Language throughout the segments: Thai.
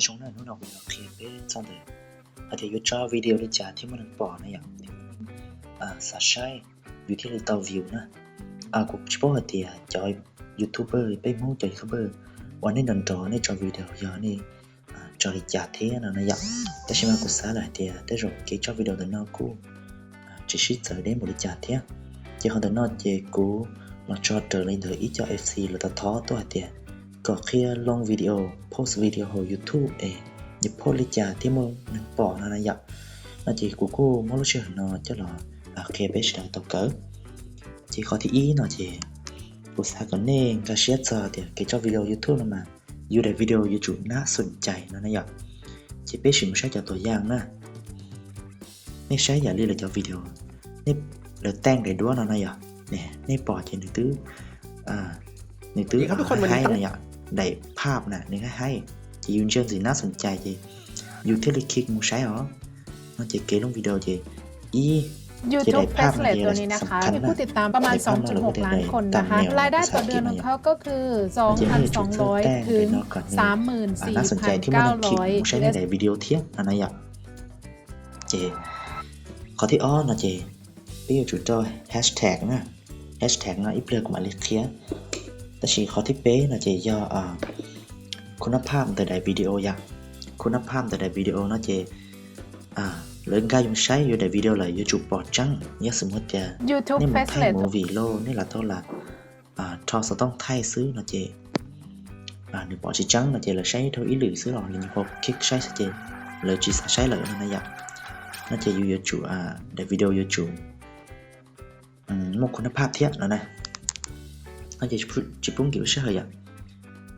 chúng này nó bị khi bé xong rồi thì yo cho video để trả thì mình bỏ nàyอย่างsa saiอยู่ที่เราview นะกูจะบอกว่าจอยยูทูบเบอร์ไปมูจอยยูทูบเบอร์วันนี้ดันจอในจอวิดีโอยานี่จอยจ่าเทียนะนะอย่างแต่ใช่ไหมกูสาหร่ายเทียแต่เราเกี่ยวจอวิดีโอแต่นอกกูchỉ ship tới đến mộtจ่าเทียchỉ không đến nọ chỉกูเราจอเจอเลยเดี๋ยวอีจอ FC เราตัดท้อตัวเทียก็เคลียร์ลงวิดีโอโพสวิดีโอ YouTube อย่าโพสเลยจ่าที่มึงนั่งปอนะนะอย่างน่าจะกูไม่รู้เชื่อนอจะหรอเคเบชดังตกเก๋chỉ có thì ý nó chỉ buổi sáng có nên cái share giờ thì cái cho video YouTube nó mà yêu để video YouTube nó sụn chạy nó vậy chỉ biết chỉ một sai choตัวอย่างนะไม่ใช่อย่าเรียกเลยcho video นี่เราแต่งได้ด้วยนะเนี่ยเนี่ยนี่ปอดจะหนึ่งตื้อหนึ่งตื้อให้นะเนี่ยได้ภาพนะหนึ่งให้chỉยืนเชิญสิ่งน่าสนใจจีอยู่ที่ลิขิตมุใช้หรอมันจะเกี่ยวลงวิดีโอจีYouTube Facelift ตัวนี้นะคะมีผู้ติดตามประมาณ 2.6 ล้านคนนะคะรายได้ต่อเดือนของเขาก็คือ 2,200 ถึง 34,900 ใช้ในวิดีโอเทียบอะไรอย่างเจขอที่อ้อนะเจไปอยู่จุดจอยแฮชแท็กนะแฮชแท็กนะอีเปลือกมาเล็กเทียแต่ชีขอที่เป๊นะเจย่อคุณภาพแต่ใดวิดีโออย่างคุณภาพแต่ใดวิดีโอนะเจlớn ca dùng sai vô đại video là YouTube bỏ trắng nhớ sự mất cha nên một thay một video nên là thôi là cho sẽต้องthay xứ là chị nếu bỏ chỉ trắng là chị là sai thôi ý lười xứ rồi liền một kick sai sẽ chị lời chỉ sai lợi nên là vậy nó chị YouTube đại video YouTube mộtคุณภาพthiết là này nó chỉ muốn kiểu sẽ hơi vậy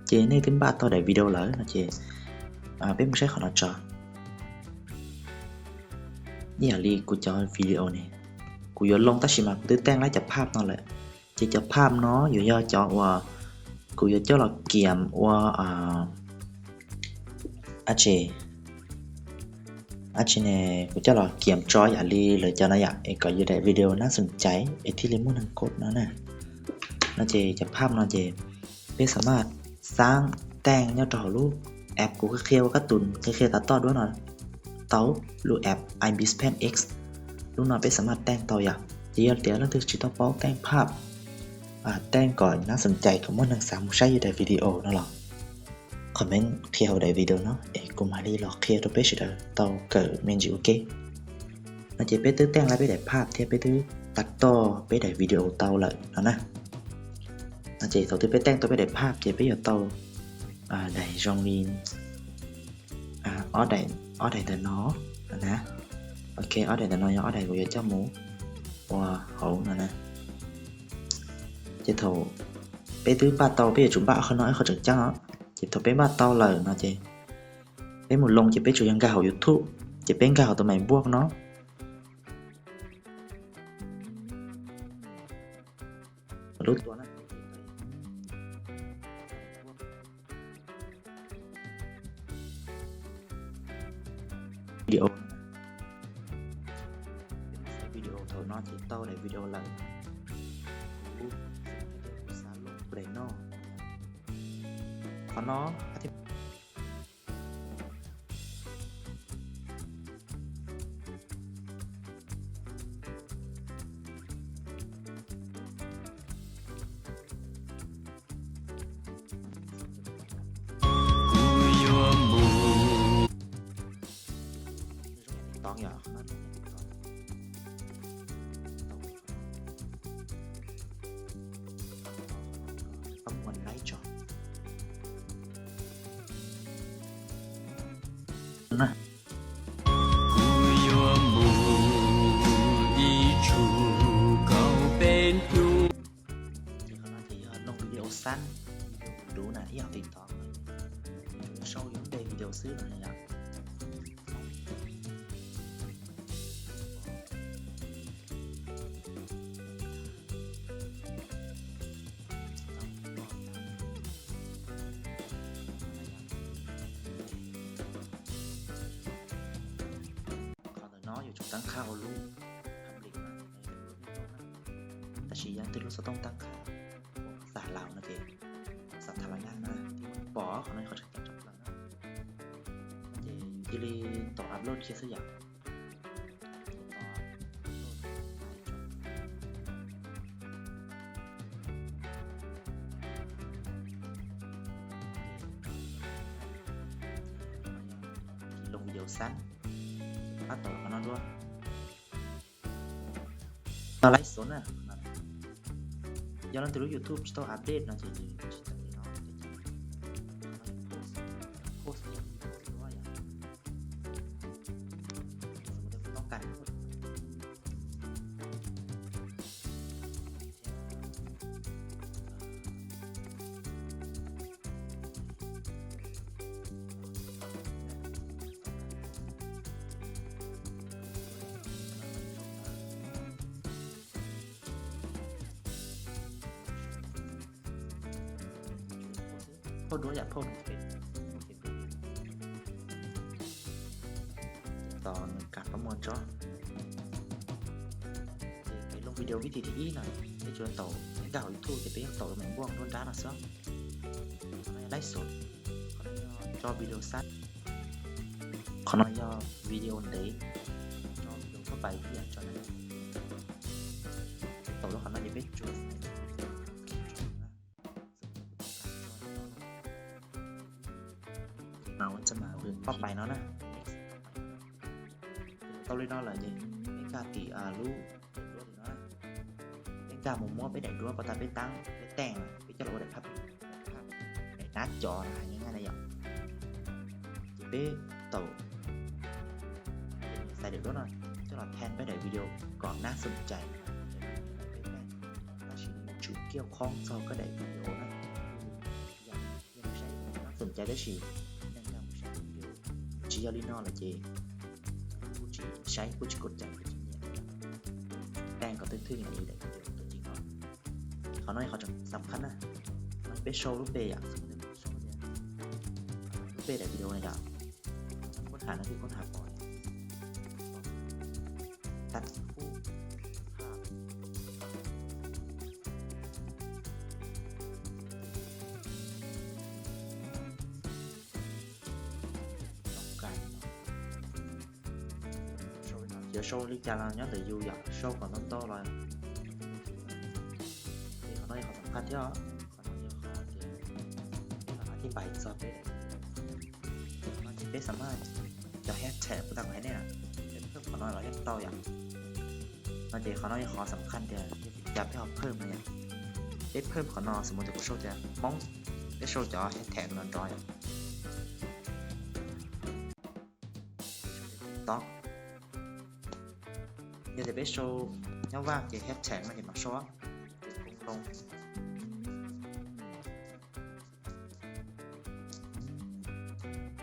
chị nên tính ba to đại video lỡ là chị biết một sai khỏi nó choนี่อย่ารีกูจะวิดีโอนี่กูยกลงตัดสิมาตื้อแต่งแล้วจับภาพนั่นแหละจะจับภาพเนาะอยู่ย่อจอว่ากูยกเจ้าเราเกี่ยมว่าอาเจเนี่ยกูเจ้าเราเกี่ยมจออย่ารีเลยจะนะอยากก็อยู่ในวิดีโอน่าสนใจที่ลิมูนังกดนั่นน่ะน่าเจจับภาพน่าเจเป็นสามารถสร้างแต่งย่อจอรูปแอปกูก็เคลียร์ว่าการ์ตูนเคลียร์ตัดต่อด้วยหน่อยเต๋ารูแอป iBispen X ลูกน้อยไปสามารถแต่งต่ออย่างเดี๋ยวเราถึงจะต้องป้องแต่งภาพแต่งก่อนน่าสนใจของมันทั้งสามใช้อยู่ในวิดีโอนั่นหรอคอมเมนต์เคลียร์ในวิดีโอเนาะกูมาดีหรอกเคลียร์ตัวเพจเดี๋ยวเต๋าเกิดเมนจิโอเคน่าจะไปตื้อแต่งแล้วไปได้ภาพเทียบไปตื้อตัดต่อไปได้วิดีโอเต๋าเลยนะน่าจะเต๋าตื้อไปแต่งตัวไปได้ภาพเทียบไปอยู่เต๋าได้จงลีนở đây là nó nè ok ở đây là nó ở đây của cho mũ wow hậu nè chị thầu bé thứ ba tàu bây giờ chúng bạn không nói không chừng chắc đó chị thầu bé ba tàu lời nó chị bé một lông chị bé chủ nhân gạo YouTube chị bé gạo tụi mày buộc nó lúc đó video thôi nó chỉ to để video là để nó có nó nhỏ ấm quần lấy cho nè nông videoสั้นดูนะที่อยากติดต่อโชว์ยังได้วิดีโอซื้ออะไรอย่างอยู่จุดตั้งค่าลูกทำเด็กนะแต่ชี้ยันติดลูกจะต้องตั้งค่าภาษาลาวนะเจ๊สาธารณะนะที่ปอเขาในเขาจะจับแล้วนะ ที่รีต่ออัพโหลดเคสสักอย่างลงวิดีโอสั้นอัพต่อกันนั่นด้วยไลฟ์สดนะย้อนถึง YouTube จะต้องอัปเดตนะจีโพสต์ด้วยต้องการโพสต์ด้วยอย่าโพสต์เป็นตอนการประมวลจ้ะไปลงวิดีโอวิธีที่หน่อยđể cho tàu cái gạo YouTube thì biết tàu mình buông luôn đá là sao lấy số cho video sát còn nói do video đấy cho video có bài viết cho nên tàu đó nó để biết chuột nàoจะมาถึงต่อไปเนาะนะtàu lên nó là gì cái ca tỷ luกาหมุมม้วนไปไหนด้วยพอตาไปตั้งไปแต่งไปจะรู้ได้ครับในหน้าจออะไรง่ายๆนะอย่างไปต่อใส่เดี๋ยวด้วยหน่อยจะหลอดแทนไปไหนวิดีโอก่อนน่าสนใจถ้าชิ้นจุดเกี่ยวข้องsauก็ได้วิดีโอนะยังใช้น่าสนใจได้ชิ้นยังใช้วิดีโอจีอารีนอละเจผู้จีใช้ผู้จีกดใจแต่งก็ตึ้งๆอย่างนี้ได้เขาน้อยเขาจะสำคัญนะมันเป็นโชว์รูปเบย์อย่างสมมติโชว์เนี่ยรูปเบย์แต่วิดีโอในดาวค้นหาหน้าที่ค้นหาก่อนตัดคู่ภาพต้องการโชว์เดี๋ยวโชว์ลิจาราnhớ từ du dạo show cònต้องโตเลยคัดย่ออธิบายซอฟต์แวร์มันจะเป็นสามารถจะแฮชแท็กต่างๆเนี่ยเพิ่มขอน้อยเราแฮชต่ออย่างมันจะขอน้อยขอสำคัญเดียวจะให้เราเพิ่มอะไรได้เพิ่มขอน้อยสมมติจะโชว์จะมองได้โชว์จะแฮชแท็กนอนรอยต๊อกgiờ thì biết show nhau vang thì hashtag mà thì mà show không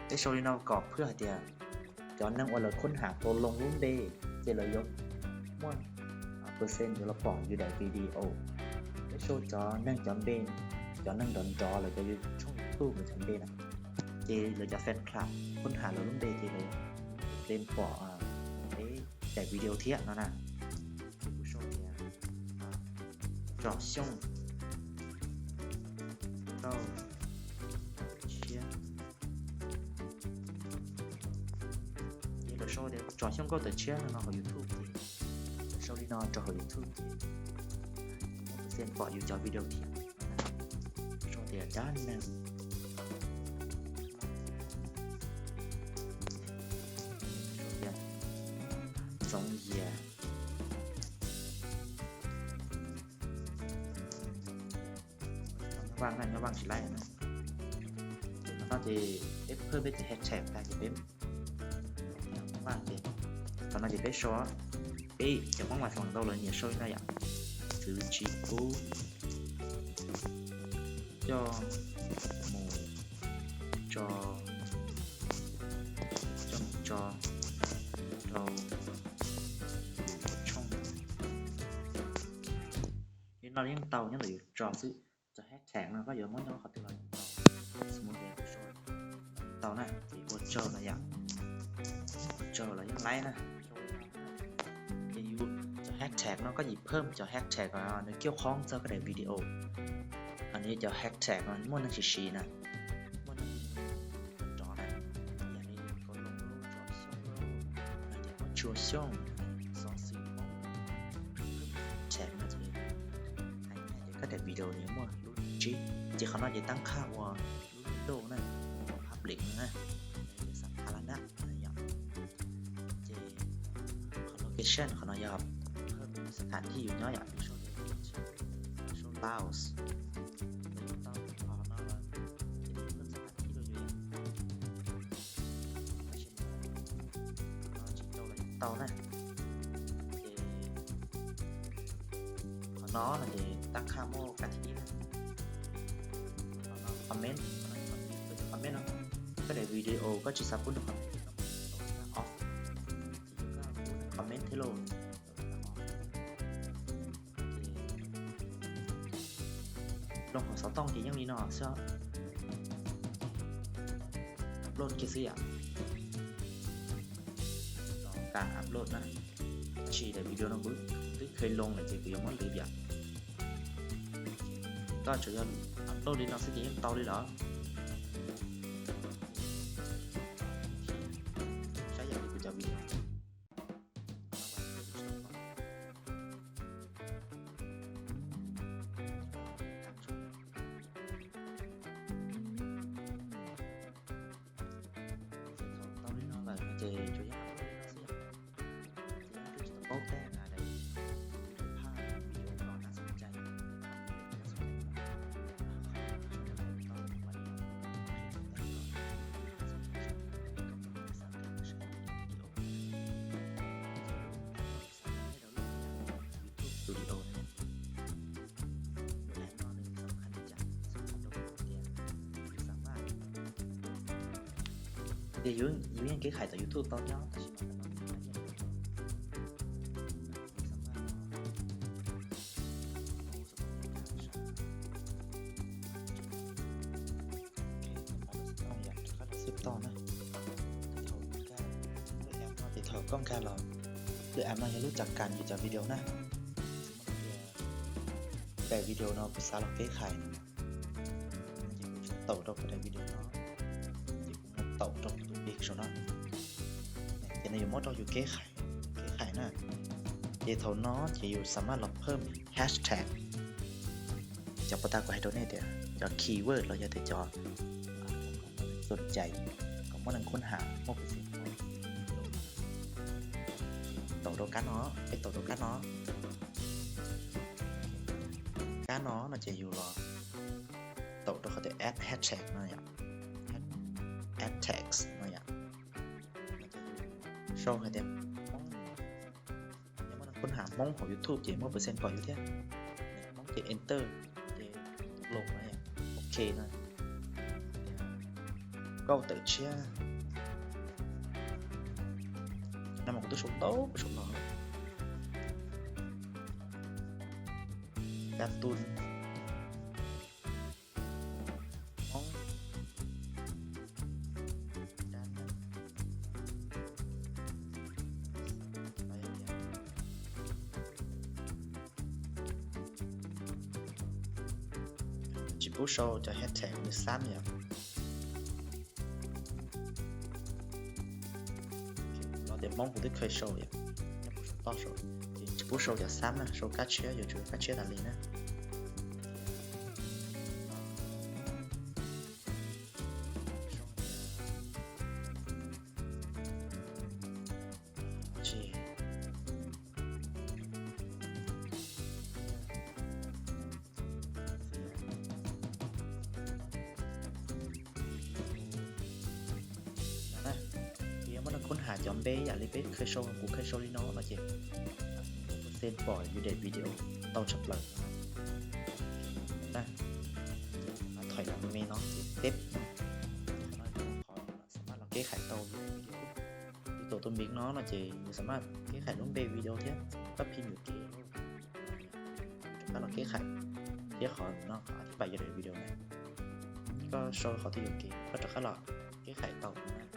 cái show đi nào cọp เพื่อที่จะย้อนนั่งวันละค้นหาตัวลงรุ่นเดย์เจริญยศม้วนเปอร์เซ็นต์อยู่ละปองอยู่ในวิดีโอcái showจอนั่งจำเป็นย้อนนั่งดอนจอเลยจะอยู่ช่องตู้เหมือนจำเป็นนะเจเลยจะแฟนคลับค้นหาเรารุ่นเดย์เจเลยเป็นปอแต่วิดีโอเทียบนั่นน่ะผู้ชมเนี่ยจอช่องเราเชียร์นี่เราโชว์เดี๋ยวจอช่องก็แต่เชียร์นะของ YouTube ที่โชว์ที่นอนจอของ YouTube ที่เส้นปออยู่จอวิดีโอเทียบโชว์เดี๋ยวด้านหนึ่ง中野ว่างนั่นก็ว่างสิไล่นะมันก็จะเพิ่มเป็นแฮชแท็กได้จะเป็นว่างจะตอนนั้นจะเป็นโชว์จะว่างมาฝั่งเราเลยเนี่ยโชว์ได้อย่างคือชิบูจอหมูจอเราเรายังเตายังเหลือจอซื้อจะแฮชแท็กนะก็เยอะมากเนาะขอตัวเราสมมติเดี๋ยวโชว์เตานะที่บนเจออะไรอย่างเจออะไรยังไงนะจะยูจะแฮชแท็กเนาะก็หยิบเพิ่มจะแฮชแท็กมาในเกี่ยวข้องจะกระเด็นวิดีโออันนี้จะแฮชแท็กมันม้วนนั่งชี้นะม้วนจอนะอย่างนี้ก็ลงรูป situation sans sinon trẻ mà chỉ hay nghe thì các đẹp video nếu mà lúc chỉเขาnóiจะตั้งค่าว่ารู้โลกนั่นพับลิกนะสาธารณะอะไรอย่างเจlocation เขาnóiจะเพิ่มสถานที่อยู่น้อยอย่างโชว์ลาวส์ต้องพอมาว่าเพิ่มสถานที่โดยเฉพาะไม่ใช่เราจิตโตเลยโตนะnó là để tăng khả mô cả thị nó comment comment nó cái để video có chỉ sắp được không off thì chúng ta comment thế luôn lồngของ sáu tông thì ยังมี nó sao upload กี่สิอ่ะการ upload นะchỉ để video nó bước tức khi lông là chỉ có món liệpก็chủ yếu upload đi nó sẽ chỉ to đi đó sẽ dành để cho video to đi nó là chỉ chủ yếuโอเคนะได้ภาพวิดีโอก็น่าสนใจสตูดิโอเนี่ยแน่นอนหนึ่งสำคัญจากสำคัญตรงนี้สามารถเดี๋ยวยังเก๋ไข่ต่อ YouTube ตอนย้อนแต่ชิมต่อนะเท่ากล้องแค่เราหรือแอปเราจะรู้จักกันอยู่จากวิดีโอนะแต่วิดีโอเราภาษาเราเก๋ไข่จะต่อเราไปในวิดีโอเนาะจะต่อเราตัวเด็กชนะจะในมอดเราอยู่เก๋ไข่นะเดี๋ยวเท่าน้อจะอยู่สามารถเราเพิ่มแฮชแท็กจากปตากว่าให้ตัวนี้เดี๋ยวจากคีย์เวิร์ดเราจะติดจอสนใจก็มานั่งค้นหาโมกุสิต่อโดกันเนาะไปต่อโดกันเนาะการเนาะเราจะอยู่รอต่อโดเขาจะ add hashtag นะอย่าง add tags นะอย่างโชว์ให้เต็มยังมานั่งค้นหามองของ YouTube เจมอเปอร์เซ็นต์ปล่อยอยู่เท่มองเจ enter เจลงนะอย่างโอเคนะcâu tự chia năm một tôi số tốt số lọ đa tun mong chỉ bút show cho hashtag 13 nhỉ để mong cũng thích khởi sầu vậy, to sầu, thì chỉ bút sầu giờ xám nè, sầu cá chia giờ cá chia là gì nè, chỉมันค้นหาจอมเบ้อย่าเลยเบ้เคยโชว์กูเคยโชว์ลิโน่มาเจ็บเซนปล่อยอยู่ในวิดีโอเตาฉับหลังนะถอยหลังเมย์เนาะเต็บสามารถเราแก้ไขเตาอยู่ในวิดีโอที่ตัวต้นบิ๊กเนาะเราจะสามารถแก้ไขลงเบวิดีโอเทียบก็พิมพ์อยู่เก๋ถ้าเราแก้ไขเทียบขอเนาะอธิบายอยู่ในวิดีโอนะก็โชว์เขาที่อยู่เก๋ก็จะเข้าหลอดแก้ไขเตานะ